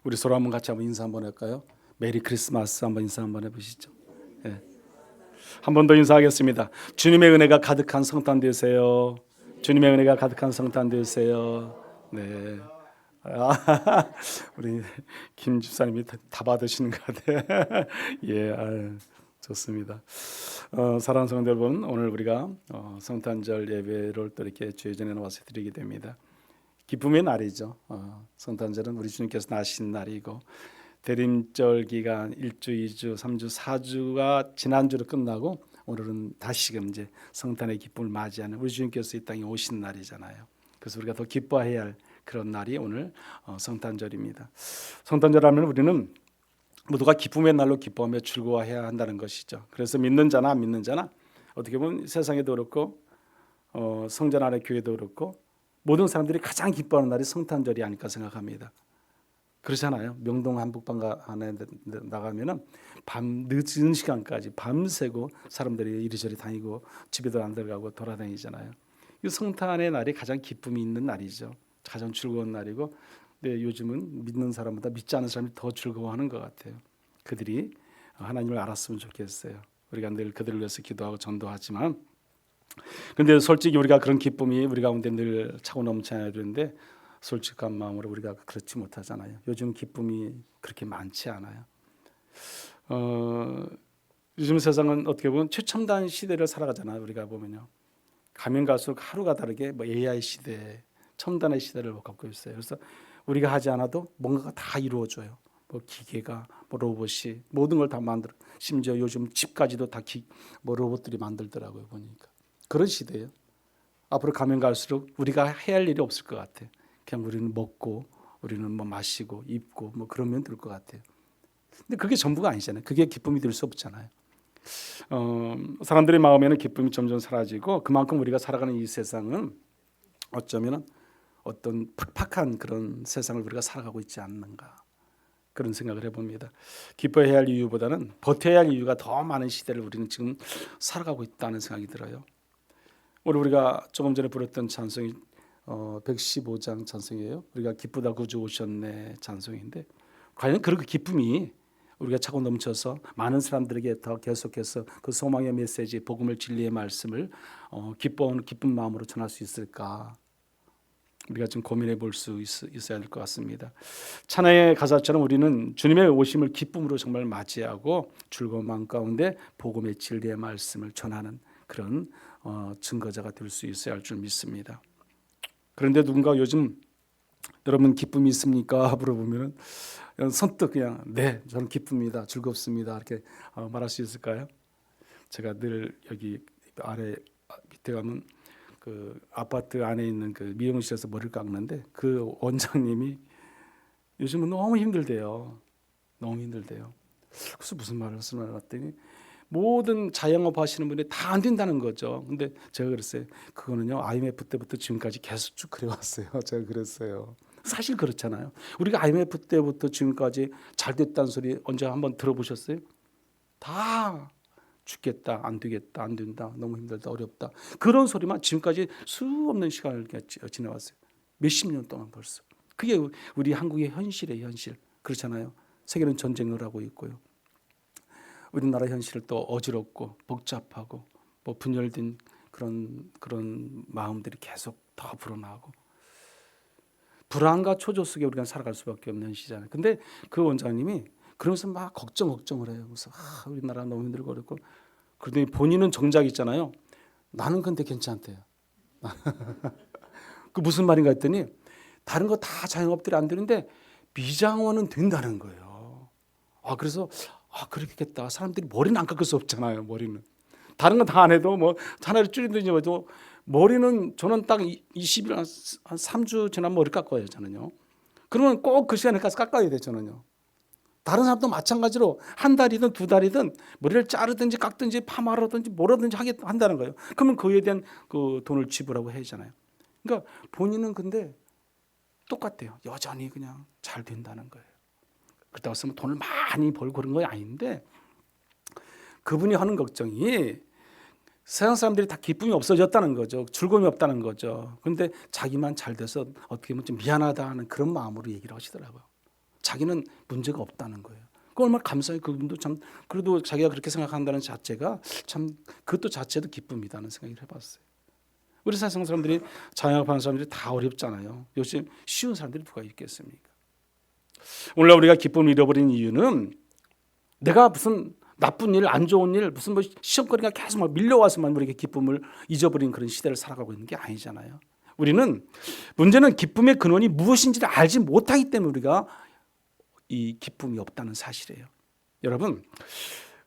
우리 서로 한번 같이 한번 인사 한번 할까요? 메리 크리스마스 한번 인사 한번 해보시죠. 예. 한 번 더 인사하겠습니다. 주님의 은혜가 가득한 성탄 되세요. 주님의 은혜가 가득한 성탄 되세요. 네. 우리 김 집사님이 다 받으시는 것 같아요. 예, 아유, 좋습니다. 사랑하는 성도 여러분, 오늘 우리가 성탄절 예배를 또 이렇게 주의 전에 나와서 드리게 됩니다. 기쁨의 날이죠. 성탄절은 우리 주님께서 나신 날이고, 대림절 기간 1주, 2주, 3주, 4주가 지난주로 끝나고 오늘은 다시금 이제 성탄의 기쁨을 맞이하는 우리 주님께서 이 땅에 오신 날이잖아요. 그래서 우리가 더 기뻐해야 할 그런 날이 오늘 성탄절입니다. 성탄절 하면 우리는 모두가 기쁨의 날로 기뻐하며 즐거워해야 한다는 것이죠. 그래서 믿는 자나 안 믿는 자나 어떻게 보면 세상에도 그렇고 성전 안의 교회도 그렇고 모든 사람들이 가장 기뻐하는 날이 성탄절이 아닐까 생각합니다. 그렇잖아요. 명동 한복방 안에 나가면은 밤 늦은 시간까지 밤새고 사람들이 이리저리 다니고 집에도 안 들어가고 돌아다니잖아요. 이 성탄의 날이 가장 기쁨이 있는 날이죠. 가장 즐거운 날이고, 근데 요즘은 믿는 사람보다 믿지 않는 사람이 더 즐거워하는 것 같아요. 그들이 하나님을 알았으면 좋겠어요. 우리가 늘 그들을 위해서 기도하고 전도하지만, 근데 솔직히 우리가 그런 기쁨이 우리 가운데 늘 차고 넘쳐야 되는데 솔직한 마음으로 우리가 그렇지 못하잖아요. 요즘 기쁨이 그렇게 많지 않아요. 요즘 세상은 어떻게 보면 최첨단 시대를 살아가잖아요. 우리가 보면요, 가면 갈수록 하루가 다르게 AI 시대, 첨단의 시대를 갖고 있어요. 그래서 우리가 하지 않아도 뭔가가 다 이루어져요. 기계가, 로봇이 모든 걸 다 만들어. 심지어 요즘 집까지도 다 로봇들이 만들더라고요. 보니까 그런 시대예요. 앞으로 가면 갈수록 우리가 해야 할 일이 없을 것 같아요. 그냥 우리는 먹고, 우리는 마시고, 입고, 그러면 될 것 같아요. 근데 그게 전부가 아니잖아요. 그게 기쁨이 될 수 없잖아요. 사람들의 마음에는 기쁨이 점점 사라지고, 그만큼 우리가 살아가는 이 세상은 어쩌면 어떤 팍팍한 그런 세상을 우리가 살아가고 있지 않는가, 그런 생각을 해봅니다. 기뻐해야 할 이유보다는 버텨야 할 이유가 더 많은 시대를 우리는 지금 살아가고 있다는 생각이 들어요. 오늘 우리가 조금 전에 부르던 찬송이 115장 찬송이에요. 우리가 기쁘다 구주 오셨네 찬송인데, 과연 그 기쁨이 우리가 차고 넘쳐서 많은 사람들에게 더 계속해서 그 소망의 메시지, 복음을, 진리의 말씀을 기쁜 마음으로 전할 수 있을까, 우리가 좀 고민해 볼 수 있어야 될 것 같습니다. 찬양의 가사처럼 우리는 주님의 오심을 기쁨으로 정말 맞이하고 즐거운 마음 가운데 복음의 진리의 말씀을 전하는 그런 증거자가 될 수 있어야 할 줄 믿습니다. 그런데 누군가 요즘 여러분 기쁨이 있습니까? 물어보면 선뜻 그냥 네, 저는 기쁩니다, 즐겁습니다 이렇게 말할 수 있을까요? 제가 늘 여기 아래 밑에 가면 그 아파트 안에 있는 그 미용실에서 머리를 깎는데 그 원장님이 요즘은 너무 힘들대요. 너무 힘들대요. 그래서 무슨 말을 쓰나 봤더니 모든 자영업 하시는 분이 다 안 된다는 거죠. 근데 제가 그랬어요. 그거는요, IMF 때부터 지금까지 계속 쭉 그래왔어요. 제가 그랬어요. 사실 그렇잖아요. 우리가 IMF 때부터 지금까지 잘 됐다는 소리 언제 한번 들어보셨어요? 다 죽겠다, 안 되겠다, 안 된다, 너무 힘들다, 어렵다, 그런 소리만 지금까지 수 없는 시간을 지내왔어요. 몇십 년 동안 벌써. 그게 우리 한국의 현실이에요. 현실. 그렇잖아요. 세계는 전쟁을 하고 있고요. 우리나라 현실은 또 어지럽고 복잡하고 분열된 그런 마음들이 계속 더 불어나고 불안과 초조 속에 우리가 살아갈 수밖에 없는 시잖아요. 근데 그 원장님이 그러면서 막 걱정을 해요. 그래서 우리나라 너무 힘들고 어렵고, 그러더니 본인은 정작 있잖아요. 나는 근데 괜찮대요. 그 무슨 말인가 했더니 다른 거 다 자영업들이 안 되는데 미장원은 된다는 거예요. 그래서 그렇겠다. 사람들이 머리는 안 깎을 수 없잖아요. 머리는 다른 건 다 안 해도 하나를 줄이든지 해도 머리는 저는 딱 20일 한 3주 지나면 머리 깎아요. 저는요. 그러면 꼭 그 시간에 가서 깎아야 돼요. 저는요. 다른 사람도 마찬가지로 한 달이든 두 달이든 머리를 자르든지 깎든지 파마하든지 뭐라든지 한다는 거예요. 그러면 그에 대한 그 돈을 지불하고 해야 하잖아요. 그러니까 본인은 근데 똑같대요. 여전히 그냥 잘 된다는 거예요. 그렇다고 해서 돈을 많이 벌고 그런 건 아닌데, 그분이 하는 걱정이 세상 사람들이 다 기쁨이 없어졌다는 거죠. 즐거움이 없다는 거죠. 그런데 자기만 잘 돼서 어떻게 보면 좀 미안하다 하는 그런 마음으로 얘기를 하시더라고요. 자기는 문제가 없다는 거예요. 그 얼마나 감사해요. 그분도 참 그래도 자기가 그렇게 생각한다는 자체가 참 그것도 자체도 기쁨이다는 생각을 해봤어요. 우리 세상 사람들이 자영업하는 사람들이 다 어렵잖아요. 요즘 쉬운 사람들이 누가 있겠습니까? 오늘날 우리가 기쁨을 잃어버린 이유는 내가 무슨 나쁜 일, 안 좋은 일, 무슨 뭐 시험거리가 계속 막 밀려와서만 우리에게 기쁨을 잊어버린 그런 시대를 살아가고 있는 게 아니잖아요. 우리는 문제는 기쁨의 근원이 무엇인지를 알지 못하기 때문에 우리가 이 기쁨이 없다는 사실이에요. 여러분,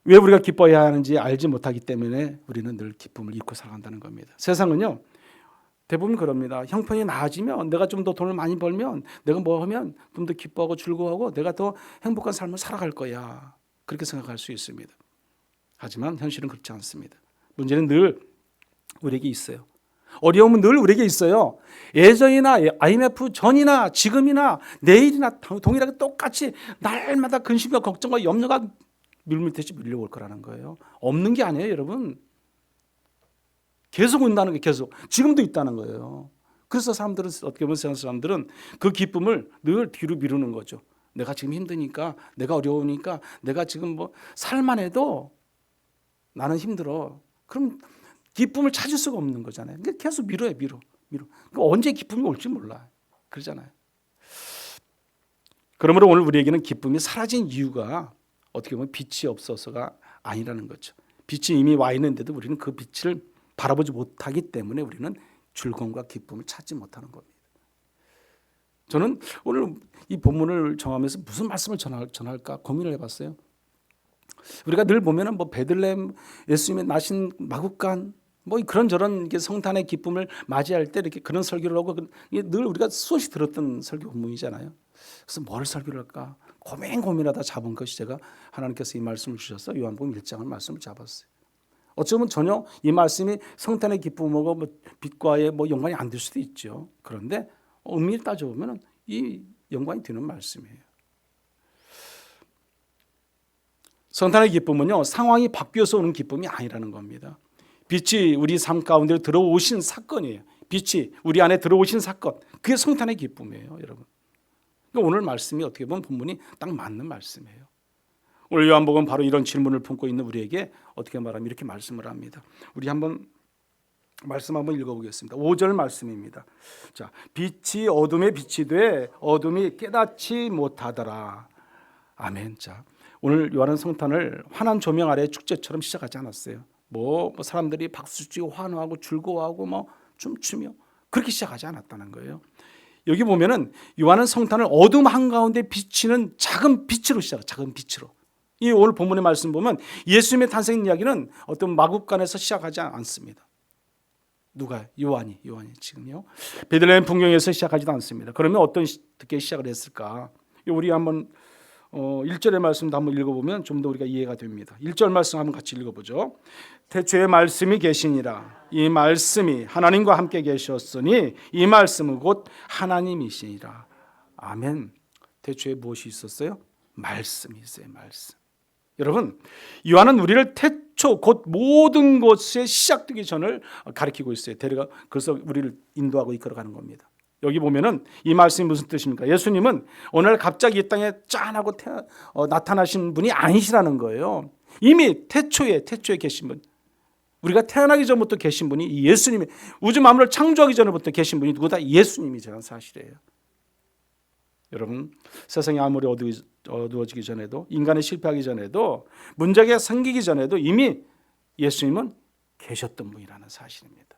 왜 우리가 기뻐해야 하는지 알지 못하기 때문에 우리는 늘 기쁨을 잃고 살아간다는 겁니다. 세상은요, 대부분 그럽니다. 형편이 나아지면, 내가 좀 더 돈을 많이 벌면, 내가 뭐 하면 좀 더 기뻐하고 즐거워하고 내가 더 행복한 삶을 살아갈 거야. 그렇게 생각할 수 있습니다. 하지만 현실은 그렇지 않습니다. 문제는 늘 우리에게 있어요. 어려움은 늘 우리에게 있어요. 예전이나 IMF 전이나 지금이나 내일이나 동일하게 똑같이 날마다 근심과 걱정과 염려가 물밀듯이 밀려올 거라는 거예요. 없는 게 아니에요, 여러분. 계속 온다는 게 계속 지금도 있다는 거예요. 그래서 사람들은 어떻게 보면 세상 사람들은 그 기쁨을 늘 뒤로 미루는 거죠. 내가 지금 힘드니까, 내가 어려우니까, 내가 지금 뭐 살만 해도 나는 힘들어. 그럼 기쁨을 찾을 수가 없는 거잖아요. 그러니까 계속 미뤄요, 미뤄. 그러니까 언제 기쁨이 올지 몰라. 그러잖아요. 그러므로 오늘 우리에게는 기쁨이 사라진 이유가 어떻게 보면 빛이 없어서가 아니라는 거죠. 빛이 이미 와 있는데도 우리는 그 빛을 바라보지 못하기 때문에 우리는 즐거움과 기쁨을 찾지 못하는 겁니다. 저는 오늘 이 본문을 정하면서 무슨 말씀을 전할까 고민을 해봤어요. 우리가 늘 보면은 뭐 베들레헴 예수님의 나신 마국간 뭐 그런저런 성탄의 기쁨을 맞이할 때 이렇게 그런 설교를 하고 늘 우리가 수없이 들었던 설교 본문이잖아요. 그래서 뭘 설교를 할까 고민하다 잡은 것이 제가 하나님께서 이 말씀을 주셔서 요한복음 1장을 말씀을 잡았어요. 어쩌면 전혀 이 말씀이 성탄의 기쁨하고 뭐 빛과의 뭐 연관이 안 될 수도 있죠. 그런데 엄밀히 따져보면 이 연관이 되는 말씀이에요. 성탄의 기쁨은요, 상황이 바뀌어서 오는 기쁨이 아니라는 겁니다. 빛이 우리 삶 가운데 들어오신 사건이에요. 빛이 우리 안에 들어오신 사건, 그게 성탄의 기쁨이에요, 여러분. 그러니까 오늘 말씀이 어떻게 보면 본문이 딱 맞는 말씀이에요. 오늘 요한복음 바로 이런 질문을 품고 있는 우리에게 어떻게 말하면 이렇게 말씀을 합니다. 우리 말씀 한번 읽어보겠습니다. 5절 말씀입니다. 자, 빛이 어둠에 빛이 돼 어둠이 깨닫지 못하더라. 아멘. 자, 오늘 요한은 성탄을 환한 조명 아래 축제처럼 시작하지 않았어요. 뭐 사람들이 박수치고 환호하고 즐거워하고 뭐 춤추며 그렇게 시작하지 않았다는 거예요. 여기 보면은 요한은 성탄을 어둠 한가운데 비치는 작은 빛으로 시작해요. 작은 빛으로. 이 오늘 본문의 말씀 보면 예수님의 탄생 이야기는 어떤 마국간에서 시작하지 않습니다. 누가? 요한이 지금요. 베들레헴 풍경에서 시작하지도 않습니다. 그러면 어떻게 시작을 했을까? 우리 한번 1절의 말씀도 한번 읽어보면 좀 더 우리가 이해가 됩니다. 1절 말씀 한번 같이 읽어보죠. 태초에 말씀이 계시니라. 이 말씀이 하나님과 함께 계셨으니 이 말씀은 곧 하나님이시니라. 아멘. 태초에 무엇이 있었어요? 말씀이 있어요. 말씀. 여러분, 요한은 우리를 태초 곧 모든 것의 시작되기 전을 가리키고 있어요. 그래서 우리를 인도하고 이끌어가는 겁니다. 여기 보면은 이 말씀이 무슨 뜻입니까? 예수님은 오늘 갑자기 이 땅에 짠하고 나타나신 분이 아니시라는 거예요. 이미 태초에 계신 분, 우리가 태어나기 전부터 계신 분이 예수님이, 우주 만물을 창조하기 전부터 계신 분이 누구다? 예수님이라는 사실이에요. 여러분, 세상이 아무리 어두워지기 전에도, 인간이 실패하기 전에도, 문제가 생기기 전에도 이미 예수님은 계셨던 분이라는 사실입니다.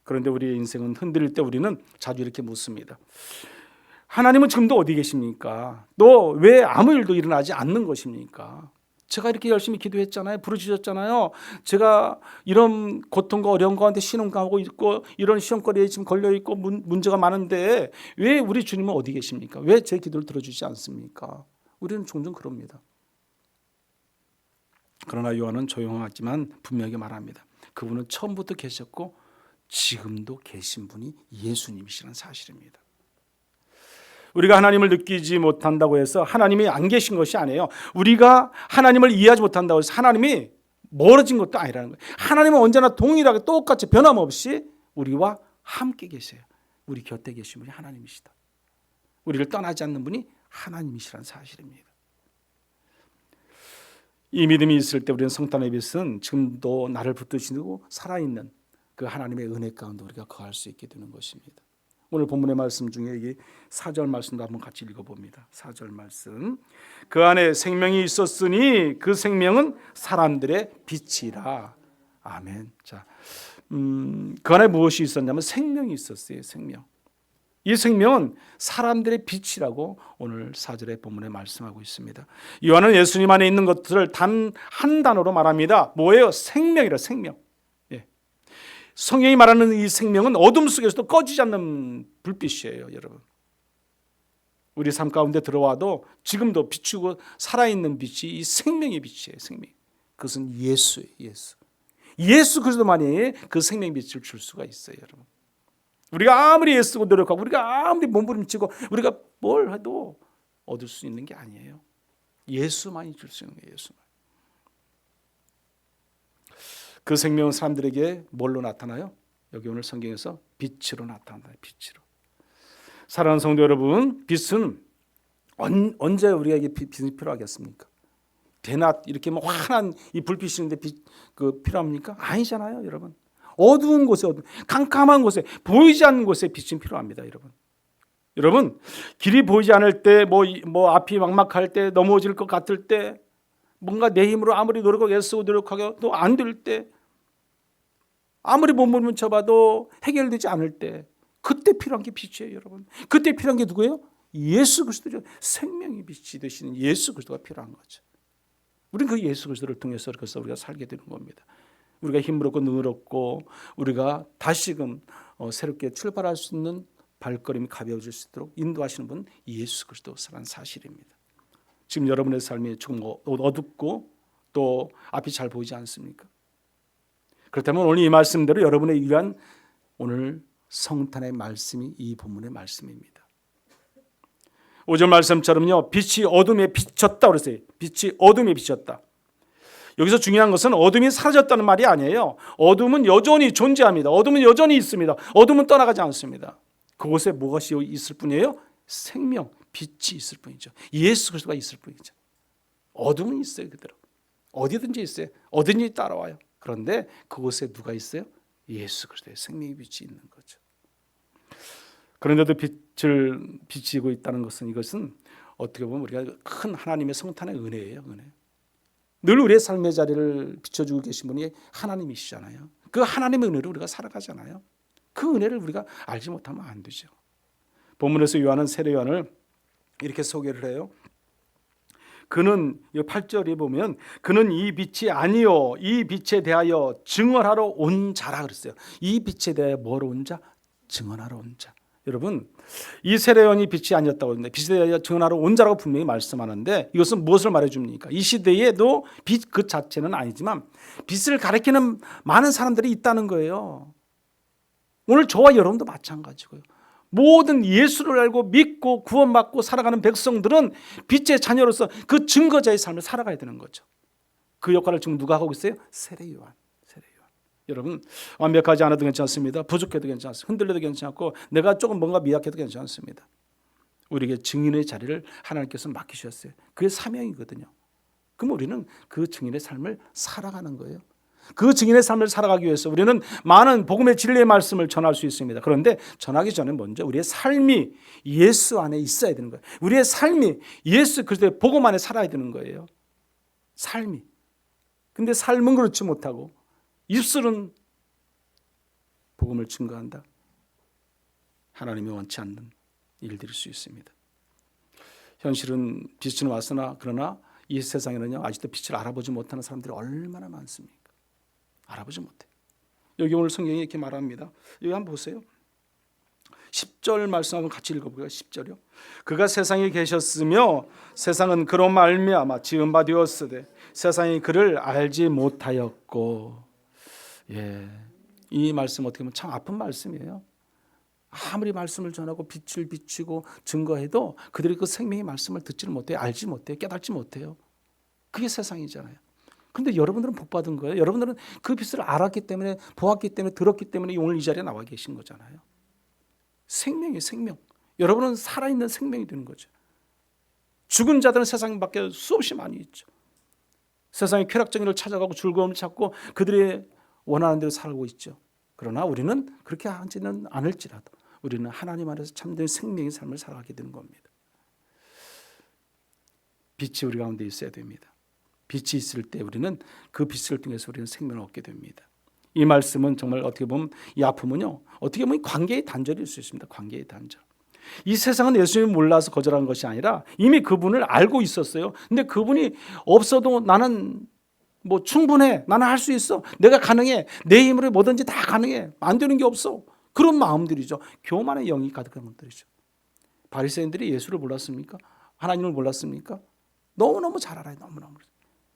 그런데 우리의 인생은 흔들릴 때 우리는 자주 이렇게 묻습니다. 하나님은 지금도 어디 계십니까? 또 왜 아무 일도 일어나지 않는 것입니까? 제가 이렇게 열심히 기도했잖아요. 부르짖었잖아요. 제가 이런 고통과 어려움 가운데 신음하고 있고 이런 시험거리에 지금 걸려있고 문제가 많은데 왜 우리 주님은 어디 계십니까? 왜 제 기도를 들어주지 않습니까? 우리는 종종 그럽니다. 그러나 요한은 조용하지만 분명하게 말합니다. 그분은 처음부터 계셨고 지금도 계신 분이 예수님이시라는 사실입니다. 우리가 하나님을 느끼지 못한다고 해서 하나님이 안 계신 것이 아니에요. 우리가 하나님을 이해하지 못한다고 해서 하나님이 멀어진 것도 아니라는 거예요. 하나님은 언제나 동일하게 똑같이 변함없이 우리와 함께 계세요. 우리 곁에 계신 분이 하나님이시다. 우리를 떠나지 않는 분이 하나님이시라는 사실입니다. 이 믿음이 있을 때 우리는 성탄의 빛은 지금도 나를 붙드시고 살아있는 그 하나님의 은혜 가운데 우리가 거할 수 있게 되는 것입니다. 오늘 본문의 말씀 중에 이 4절 말씀도 한번 같이 읽어봅니다. 4절 말씀. 그 안에 생명이 있었으니 그 생명은 사람들의 빛이라. 아멘. 자, 그 안에 무엇이 있었냐면 생명이 있었어요. 생명. 이 생명은 사람들의 빛이라고 오늘 4절의 본문에 말씀하고 있습니다. 요한은 예수님 안에 있는 것들을 단 한 단어로 말합니다. 뭐예요? 생명이라. 생명. 예. 성경이 말하는 이 생명은 어둠 속에서도 꺼지지 않는 불빛이에요, 여러분. 우리 삶 가운데 들어와도 지금도 비추고 살아있는 빛이 이 생명의 빛이에요. 생명. 그것은 예수예요. 예수 그리스도만이 그 생명의 빛을 줄 수가 있어요, 여러분. 우리가 아무리 애쓰고 노력하고 우리가 아무리 몸부림치고 우리가 뭘 해도 얻을 수 있는 게 아니에요. 예수만이 줄 수 있는 거예요. 예수만. 그 생명은 사람들에게 뭘로 나타나요? 여기 오늘 성경에서 빛으로 나타난다. 빛으로. 사랑하는 성도 여러분, 빛은 언제 우리에게 빛이 필요하겠습니까? 대낮 이렇게 뭐 환한 이 불빛이 있는데 빛 필요합니까? 아니잖아요, 여러분. 어두운 곳에, 캄캄한 곳에, 보이지 않는 곳에 빛이 필요합니다, 여러분. 여러분, 길이 보이지 않을 때, 앞이 막막할 때, 넘어질 것 같을 때, 뭔가 내 힘으로 아무리 노력하고 애쓰고 노력하고 안 될 때, 아무리 몸부림쳐봐도 해결되지 않을 때, 그때 필요한 게 빛이에요, 여러분. 그때 필요한 게 누구예요? 예수 그리스도죠. 생명의 빛이 되시는 예수 그리스도가 필요한 거죠. 우리는 그 예수 그리스도를 통해서 그래서 우리가 살게 되는 겁니다. 우리가 힘들었고 능력없고 우리가 다시금 새롭게 출발할 수 있는 발걸음이 가벼워질 수 있도록 인도하시는 분 예수 그리스도라는 사실입니다. 지금 여러분의 삶이 조금 어둡고 또 앞이 잘 보이지 않습니까? 그렇다면 오늘 이 말씀대로 여러분의 유일한 오늘 성탄의 말씀이 이 본문의 말씀입니다. 5절 말씀처럼요, 빛이 어둠에 비쳤다 그랬어요. 빛이 어둠에 비쳤다. 여기서 중요한 것은 어둠이 사라졌다는 말이 아니에요. 어둠은 여전히 존재합니다. 어둠은 여전히 있습니다. 어둠은 떠나가지 않습니다. 그곳에 무엇이 있을 뿐이에요? 생명, 빛이 있을 뿐이죠. 예수 그리스도가 있을 뿐이죠. 어둠은 있어요, 그대로. 어디든지 있어요. 어디든지 따라와요. 그런데 그곳에 누가 있어요? 예수 그리스도의 생명의 빛이 있는 거죠. 그런데도 빛을 비치고 있다는 것은 이것은 어떻게 보면 우리가 큰 하나님의 성탄의 은혜예요, 은혜. 늘 우리의 삶의 자리를 비춰주고 계신 분이 하나님이시잖아요. 그 하나님의 은혜로 우리가 살아가잖아요. 그 은혜를 우리가 알지 못하면 안 되죠. 본문에서 요한은 세례 요한을 이렇게 소개를 해요. 그는 8절에 보면 그는 이 빛이 아니요 이 빛에 대하여 증언하러 온 자라 그랬어요. 이 빛에 대하여 뭐로 온 자? 증언하러 온 자. 여러분, 이 세례요한이 빛이 아니었다고 하는데 빛에 대하여 증언하러 온 자라고 분명히 말씀하는데 이것은 무엇을 말해줍니까? 이 시대에도 빛 그 자체는 아니지만 빛을 가리키는 많은 사람들이 있다는 거예요. 오늘 저와 여러분도 마찬가지고요. 모든 예수를 알고 믿고 구원받고 살아가는 백성들은 빛의 자녀로서 그 증거자의 삶을 살아가야 되는 거죠. 그 역할을 지금 누가 하고 있어요? 세례요한. 여러분, 완벽하지 않아도 괜찮습니다. 부족해도 괜찮습니다. 흔들려도 괜찮고 내가 조금 뭔가 미약해도 괜찮습니다. 우리에게 증인의 자리를 하나님께서 맡기셨어요. 그게 사명이거든요. 그럼 우리는 그 증인의 삶을 살아가는 거예요. 그 증인의 삶을 살아가기 위해서 우리는 많은 복음의 진리의 말씀을 전할 수 있습니다. 그런데 전하기 전에 먼저 우리의 삶이 예수 안에 있어야 되는 거예요. 우리의 삶이 예수 그리스도의 복음 안에 살아야 되는 거예요. 삶이. 근데 삶은 그렇지 못하고 입술은 복음을 증거한다. 하나님이 원치 않는 일들일 수 있습니다. 현실은 빛은 왔으나 그러나 이 세상에는요 아직도 빛을 알아보지 못하는 사람들이 얼마나 많습니까? 알아보지 못해. 여기 오늘 성경이 이렇게 말합니다. 여기 한번 보세요. 10절 말씀 한번 같이 읽어볼까요? 10절이요. 그가 세상에 계셨으며 세상은 그로 말미암아 지은 바 되었으되 세상이 그를 알지 못하였고. 예, 이 말씀 어떻게 보면 참 아픈 말씀이에요. 아무리 말씀을 전하고 빛을 비추고 증거해도 그들이 그 생명의 말씀을 듣지를 못해요. 알지 못해요. 깨닫지 못해요. 그게 세상이잖아요. 그런데 여러분들은 복 받은 거예요. 여러분들은 그 빛을 알았기 때문에 보았기 때문에 들었기 때문에 오늘 이 자리에 나와 계신 거잖아요. 생명이에요. 생명. 여러분은 살아있는 생명이 되는 거죠. 죽은 자들은 세상 밖에 수없이 많이 있죠. 세상의 쾌락적인 걸 찾아가고 즐거움을 찾고 그들의 원하는 대로 살고 있죠. 그러나 우리는 그렇게 하지는 않을지라도 우리는 하나님 안에서 참된 생명의 삶을 살아가게 되는 겁니다. 빛이 우리 가운데 있어야 됩니다. 빛이 있을 때 우리는 그 빛을 통해서 우리는 생명을 얻게 됩니다. 이 말씀은 정말 어떻게 보면 이 아픔은요, 어떻게 보면 관계의 단절일 수 있습니다. 관계의 단절. 이 세상은 예수님을 몰라서 거절한 것이 아니라 이미 그분을 알고 있었어요. 근데 그분이 없어도 나는 뭐 충분해. 나는 할 수 있어. 내가 가능해. 내 힘으로 뭐든지 다 가능해. 안 되는 게 없어. 그런 마음들이죠. 교만의 영이 가득한 것들이죠. 바리새인들이 예수를 몰랐습니까? 하나님을 몰랐습니까? 너무너무 잘 알아요. 너무너무.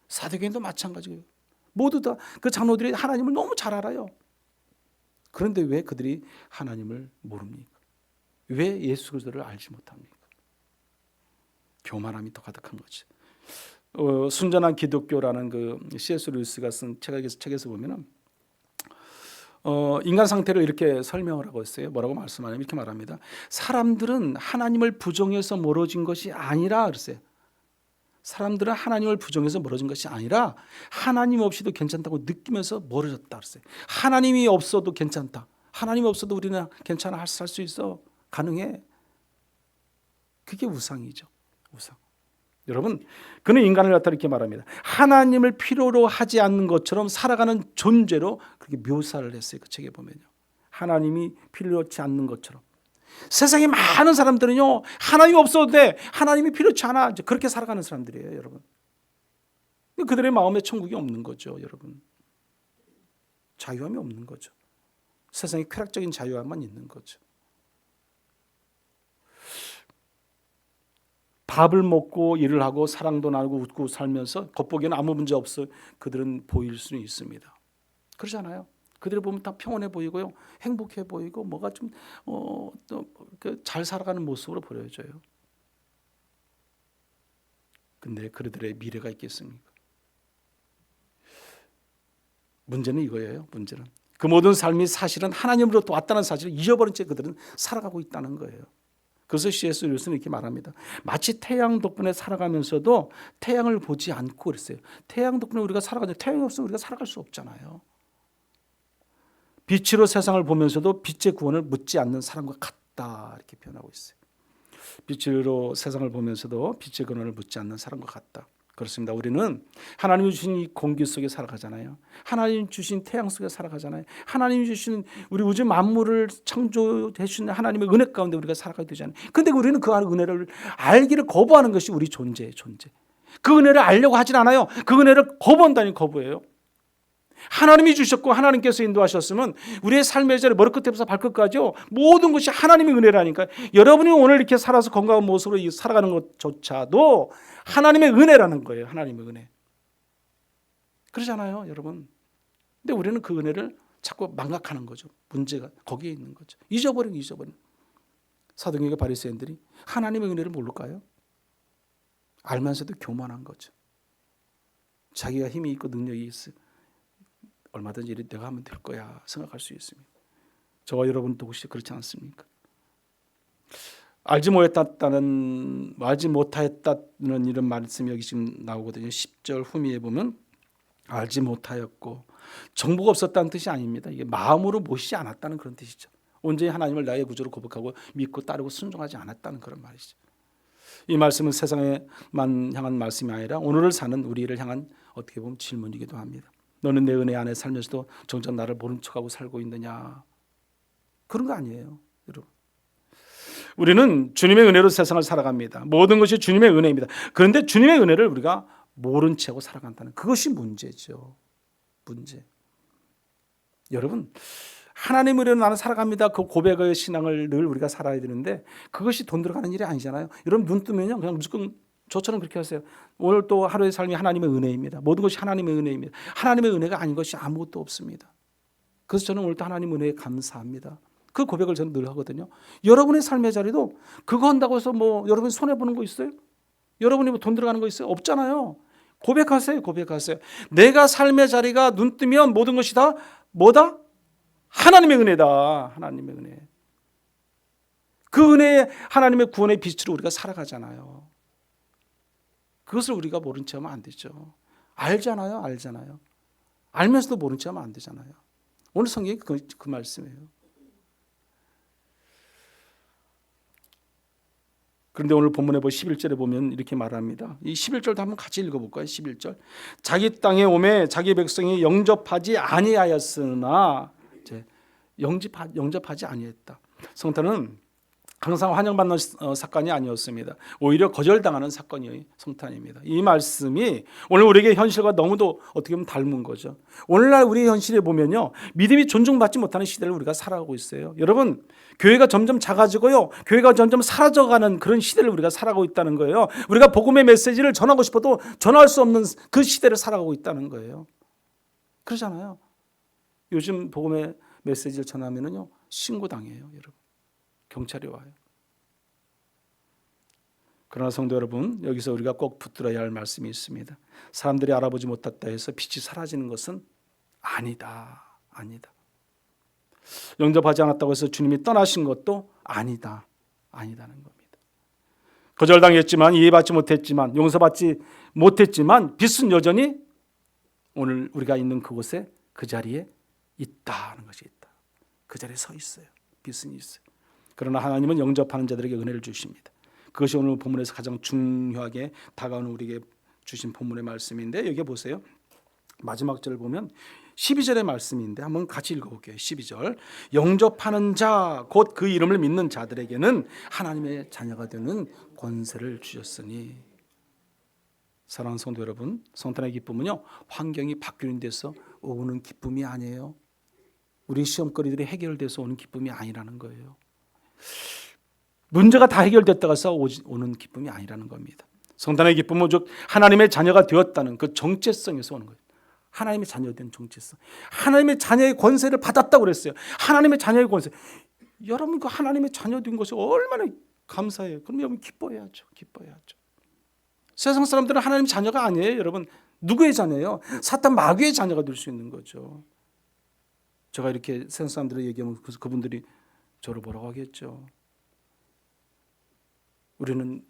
사두개인도 마찬가지예요. 모두 다 그 장로들이 하나님을 너무 잘 알아요. 그런데 왜 그들이 하나님을 모릅니까? 왜 예수 그리스도를 알지 못합니까? 교만함이 더 가득한 거지. 순전한 기독교라는 그 C.S. 루이스가 쓴 책에서 보면은 인간 상태를 이렇게 설명을 하고 있어요. 뭐라고 말씀하냐면 이렇게 말합니다. 사람들은 하나님을 부정해서 멀어진 것이 아니라 그랬어요. 사람들은 하나님을 부정해서 멀어진 것이 아니라 하나님 없이도 괜찮다고 느끼면서 멀어졌다 그랬어요. 하나님이 없어도 괜찮다. 하나님 없어도 우리는 괜찮아 살 수 있어. 가능해. 그게 우상이죠. 우상. 여러분, 그는 인간을 갖다 이렇게 말합니다. 하나님을 필요로 하지 않는 것처럼 살아가는 존재로 그렇게 묘사를 했어요. 그 책에 보면요. 하나님이 필요치 않는 것처럼. 세상에 많은 사람들은요, 하나님 없어도 돼. 하나님이 필요치 않아. 이제 그렇게 살아가는 사람들이에요, 여러분. 그들의 마음에 천국이 없는 거죠, 여러분. 자유함이 없는 거죠. 세상에 쾌락적인 자유함만 있는 거죠. 밥을 먹고 일을 하고 사랑도 나누고 웃고 살면서 겉보기에는 아무 문제 없어 그들은 보일 수는 있습니다. 그러잖아요. 그들을 보면 다 평온해 보이고요, 행복해 보이고 뭐가 좀 잘 살아가는 모습으로 보여져요. 근데 그들의 미래가 있겠습니까? 문제는 이거예요. 문제는 그 모든 삶이 사실은 하나님으로부터 왔다는 사실을 잊어버린 채 그들은 살아가고 있다는 거예요. 그래서 C.S. 루이스는 이렇게 말합니다. 마치 태양 덕분에 살아가면서도 태양을 보지 않고 그랬어요. 태양 덕분에 우리가 살아가는데 태양이 없으면 우리가 살아갈 수 없잖아요. 빛으로 세상을 보면서도 빛의 구원을 묻지 않는 사람과 같다 이렇게 표현하고 있어요. 빛으로 세상을 보면서도 빛의 구원을 묻지 않는 사람과 같다. 그렇습니다. 우리는 하나님이 주신 이 공기 속에 살아가잖아요. 하나님 주신 태양 속에 살아가잖아요. 하나님이 주신 우리 우주 만물을 창조해 주신 하나님의 은혜 가운데 우리가 살아가야 되잖아요. 그런데 우리는 그 은혜를 알기를 거부하는 것이 우리 존재예요. 존재. 그 은혜를 알려고 하진 않아요. 그 은혜를 거부한다니 거부해요. 하나님이 주셨고 하나님께서 인도하셨으면 우리의 삶의 자리 머리끝에서 발끝까지요, 모든 것이 하나님의 은혜라니까. 여러분이 오늘 이렇게 살아서 건강한 모습으로 살아가는 것조차도 하나님의 은혜라는 거예요. 하나님의 은혜. 그러잖아요, 여러분. 근데 우리는 그 은혜를 자꾸 망각하는 거죠. 문제가 거기에 있는 거죠. 잊어버린. 사도행전의 바리새인들이 하나님의 은혜를 모를까요? 알면서도 교만한 거죠. 자기가 힘이 있고 능력이 있어. 얼마든지 이리 내가 하면 될 거야 생각할 수 있습니다. 저와 여러분도 혹시 그렇지 않습니까? 알지 못했다는 이런 말씀이 여기 지금 나오거든요. 10절 후미에 보면 알지 못하였고, 정보가 없었다는 뜻이 아닙니다. 이게 마음으로 모시지 않았다는 그런 뜻이죠. 온전히 하나님을 나의 구주로 고백하고 믿고 따르고 순종하지 않았다는 그런 말이죠. 이 말씀은 세상에만 향한 말씀이 아니라 오늘을 사는 우리를 향한 어떻게 보면 질문이기도 합니다. 너는 내 은혜 안에 살면서도 정작 나를 모른 척하고 살고 있느냐? 그런 거 아니에요, 여러분. 우리는 주님의 은혜로 세상을 살아갑니다. 모든 것이 주님의 은혜입니다. 그런데 주님의 은혜를 우리가 모른 채 하고 살아간다는 그것이 문제죠. 문제. 여러분, 하나님의 은혜로 나는 살아갑니다. 그 고백의 신앙을 늘 우리가 살아야 되는데 그것이 돈 들어가는 일이 아니잖아요. 여러분 눈 뜨면요 그냥 무조건 저처럼 그렇게 하세요. 오늘 또 하루의 삶이 하나님의 은혜입니다. 모든 것이 하나님의 은혜입니다. 하나님의 은혜가 아닌 것이 아무것도 없습니다. 그래서 저는 오늘도 하나님 은혜에 감사합니다. 그 고백을 저는 늘 하거든요. 여러분의 삶의 자리도 그거 한다고 해서 뭐 여러분 손해보는 거 있어요? 여러분이 뭐 돈 들어가는 거 있어요? 없잖아요. 고백하세요. 내가 삶의 자리가 눈 뜨면 모든 것이 다 뭐다? 하나님의 은혜다. 하나님의 은혜. 그 은혜에 하나님의 구원의 빛으로 우리가 살아가잖아요. 그것을 우리가 모른 척하면 안 되죠. 알잖아요. 알면서도 모른 척하면 안 되잖아요. 오늘 성경이 그 말씀이에요. 그런데 오늘 본문에 11절에 보면 이렇게 말합니다. 이 11절도 한번 같이 읽어볼까요? 11절. 자기 땅에 오매 자기 백성이 영접하지 아니하였으나, 영접하지 아니했다. 성탄은 항상 환영받는 사건이 아니었습니다. 오히려 거절당하는 사건이 성탄입니다. 이 말씀이 오늘 우리에게 현실과 너무도 어떻게 보면 닮은 거죠. 오늘날 우리의 현실에 보면요, 믿음이 존중받지 못하는 시대를 우리가 살아가고 있어요. 여러분, 교회가 점점 작아지고요, 교회가 점점 사라져가는 그런 시대를 우리가 살아가고 있다는 거예요. 우리가 복음의 메시지를 전하고 싶어도 전할 수 없는 그 시대를 살아가고 있다는 거예요. 그러잖아요. 요즘 복음의 메시지를 전하면요 신고당해요. 여러분, 경찰이 와요. 그러나 성도 여러분, 여기서 우리가 꼭 붙들어야 할 말씀이 있습니다. 사람들이 알아보지 못했다 해서 빛이 사라지는 것은 아니다. 영접하지 않았다고 해서 주님이 떠나신 것도 아니다는 겁니다. 거절당했지만, 이해받지 못했지만, 용서받지 못했지만 빛은 여전히 오늘 우리가 있는 그곳에, 그 자리에 있다는 것이 있다. 그 자리에 서 있어요. 빛은 있어요. 그러나 하나님은 영접하는 자들에게 은혜를 주십니다. 그것이 오늘 본문에서 가장 중요하게 다가오는 우리에게 주신 본문의 말씀인데, 여기 보세요. 마지막 절을 보면 12절의 말씀인데 한번 같이 읽어볼게요. 12절. 영접하는 자, 곧 그 이름을 믿는 자들에게는 하나님의 자녀가 되는 권세를 주셨으니. 사랑하는 성도 여러분, 성탄의 기쁨은요, 환경이 바뀌는 데서 오는 기쁨이 아니에요. 우리 시험거리들이 해결돼서 오는 기쁨이 아니라는 거예요. 문제가 다 해결됐다가서 오는 기쁨이 아니라는 겁니다. 성탄의 기쁨은 오직 하나님의 자녀가 되었다는 그 정체성에서 오는 거예요. 하나님의 자녀된 정체성. 하나님의 자녀의 권세를 받았다고 그랬어요. 하나님의 자녀의 권세. 여러분, 그 하나님의 자녀된 것이 얼마나 감사해요. 그럼 여러분 기뻐해야죠. 세상 사람들은 하나님의 자녀가 아니에요. 여러분, 누구의 자녀예요? 사탄 마귀의 자녀가 될 수 있는 거죠. 제가 이렇게 세상 사람들을 얘기하면 그분들이 저를 뭐라고 하겠죠. 우리는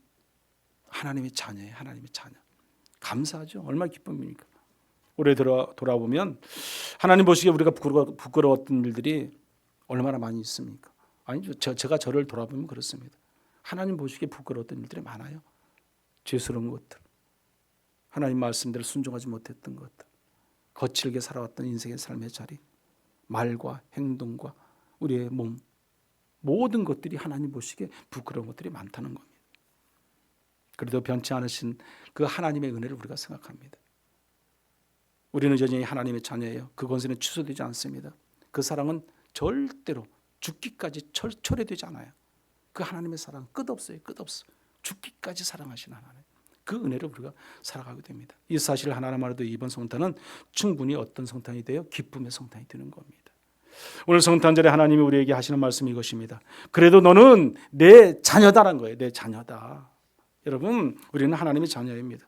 하나님의 자녀예요. 하나님의 자녀. 감사하죠. 얼마나 기쁨입니까? 올해 돌아보면 하나님 보시기에 우리가 부끄러웠던 일들이 얼마나 많이 있습니까? 아니죠. 제가 저를 돌아보면 그렇습니다. 하나님 보시기에 부끄러웠던 일들이 많아요. 죄스러운 것들, 하나님 말씀대로 순종하지 못했던 것들, 거칠게 살아왔던 인생의 삶의 자리, 말과 행동과 우리의 몸, 모든 것들이 하나님 보시기에 부끄러운 것들이 많다는 겁니다. 그래도 변치 않으신 그 하나님의 은혜를 우리가 생각합니다. 우리는 여전히 하나님의 자녀예요. 그 권세는 취소되지 않습니다. 그 사랑은 절대로 죽기까지 철회되지 않아요. 그 하나님의 사랑은 끝없어요. 죽기까지 사랑하신 하나님, 그 은혜를 우리가 살아가게 됩니다. 이 사실을 하나만 해도 이번 성탄은 충분히 어떤 성탄이 돼요? 기쁨의 성탄이 되는 겁니다. 오늘 성탄절에 하나님이 우리에게 하시는 말씀이 이것입니다. 그래도 너는 내 자녀다라는 거예요. 내 자녀다. 여러분, 우리는 하나님의 자녀입니다.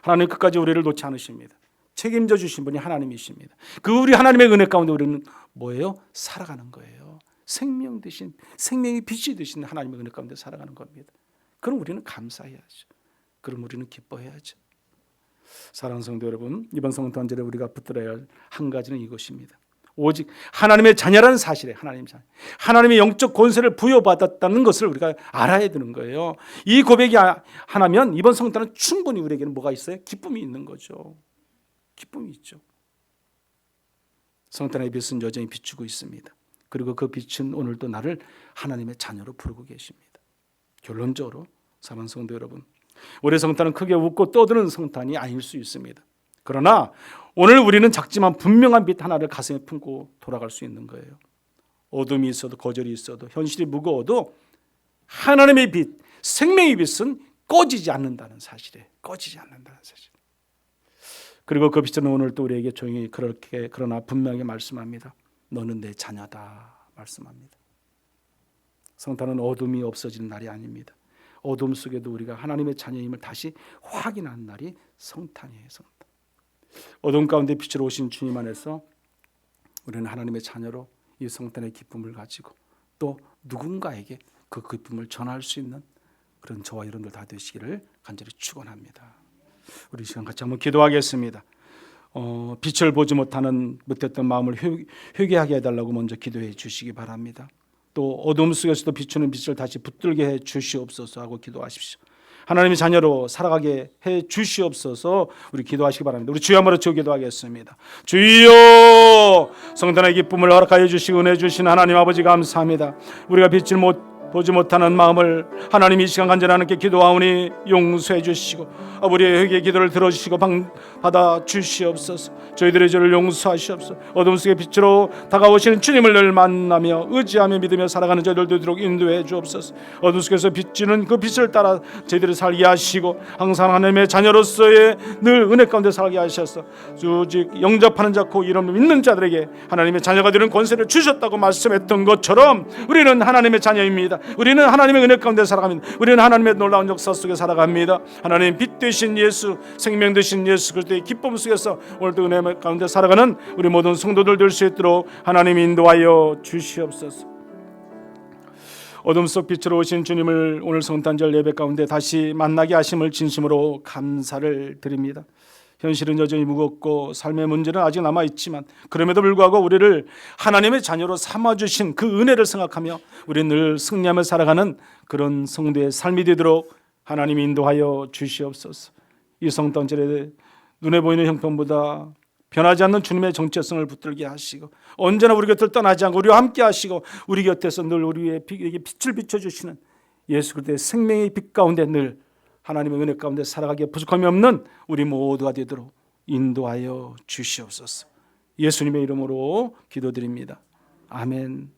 하나님 끝까지 우리를 놓지 않으십니다. 책임져 주신 분이 하나님이십니다. 그 우리 하나님의 은혜 가운데 우리는 뭐예요? 살아가는 거예요. 생명 되신, 생명이 빛이 되신 하나님의 은혜 가운데 살아가는 겁니다. 그럼 우리는 감사해야죠. 그럼 우리는 기뻐해야죠. 사랑하는 성도 여러분, 이번 성탄절에 우리가 붙들어야 할 한 가지는 이것입니다. 오직 하나님의 자녀라는 사실에, 하나님의 영적 권세를 부여받았다는 것을 우리가 알아야 되는 거예요. 이 고백이 하나면 이번 성탄은 충분히 우리에게는 뭐가 있어요? 기쁨이 있는 거죠. 기쁨이 있죠. 성탄의 빛은 여전히 비추고 있습니다. 그리고 그 빛은 오늘도 나를 하나님의 자녀로 부르고 계십니다. 결론적으로 사랑하는 성도 여러분, 올해 성탄은 크게 웃고 떠드는 성탄이 아닐 수 있습니다. 그러나 오늘 우리는 작지만 분명한 빛 하나를 가슴에 품고 돌아갈 수 있는 거예요. 어둠이 있어도, 거절이 있어도, 현실이 무거워도 하나님의 빛, 생명의 빛은 꺼지지 않는다는 사실에, 그리고 그 빛은 오늘 또 우리에게 조용히 그렇게 그러나 분명하게 말씀합니다. 너는 내 자녀다 말씀합니다. 성탄은 어둠이 없어지는 날이 아닙니다. 어둠 속에도 우리가 하나님의 자녀임을 다시 확인하는 날이 성탄이에요. 성탄. 어둠 가운데 빛으로 오신 주님 안에서 우리는 하나님의 자녀로 이 성탄의 기쁨을 가지고 또 누군가에게 그 기쁨을 전할 수 있는 그런 저와 여러분들 다 되시기를 간절히 축원합니다. 우리 이 시간 같이 한번 기도하겠습니다. 빛을 보지 못했던 마음을 회개하게 해달라고 먼저 기도해 주시기 바랍니다. 또 어둠 속에서도 비추는 빛을 다시 붙들게 해 주시옵소서 하고 기도하십시오. 하나님의 자녀로 살아가게 해 주시옵소서. 우리 기도하시기 바랍니다. 우리 주여 한번 기도하겠습니다. 주여, 성탄의 기쁨을 허락하여 주시고 은혜 주신 하나님 아버지 감사합니다. 우리가 빛을 보지 못하는 마음을 하나님 이 시간 간절히 하나님께 기도하오니 용서해 주시고 우리의 회개 기도를 들어주시고 받아 주시옵소서. 저희들의 죄를 용서하시옵소서. 어둠 속의 빛으로 다가오시는 주님을 늘 만나며 의지하며 믿으며 살아가는 저희들도 되도록 인도해 주옵소서. 어둠 속에서 비치는 그 빛을 따라 저희들을 살게 하시고 항상 하나님의 자녀로서의 늘 은혜 가운데 살게 하셔서 오직 영접하는 자고 이름 믿는 자들에게 하나님의 자녀가 되는 권세를 주셨다고 말씀했던 것처럼 우리는 하나님의 자녀입니다. 우리는 하나님의 은혜 가운데 살아갑니다. 우리는 하나님의 놀라운 역사 속에 살아갑니다. 하나님 빛 되신 예수, 생명 되신 예수 그리스도의 기쁨 속에서 오늘도 은혜 가운데 살아가는 우리 모든 성도들 될 수 있도록 하나님 인도하여 주시옵소서. 어둠 속 빛으로 오신 주님을 오늘 성탄절 예배 가운데 다시 만나게 하심을 진심으로 감사를 드립니다. 현실은 여전히 무겁고 삶의 문제는 아직 남아있지만 그럼에도 불구하고 우리를 하나님의 자녀로 삼아주신 그 은혜를 생각하며 우리는 늘 승리하며 살아가는 그런 성도의 삶이 되도록 하나님이 인도하여 주시옵소서. 이 성탄절에 눈에 보이는 형편보다 변하지 않는 주님의 정체성을 붙들게 하시고 언제나 우리 곁을 떠나지 않고 우리와 함께 하시고 우리 곁에서 늘 우리에게 빛을 비춰주시는 예수 그리스도의 생명의 빛 가운데 늘 하나님의 은혜 가운데 살아가기에 부족함이 없는 우리 모두가 되도록 인도하여 주시옵소서. 예수님의 이름으로 기도드립니다. 아멘.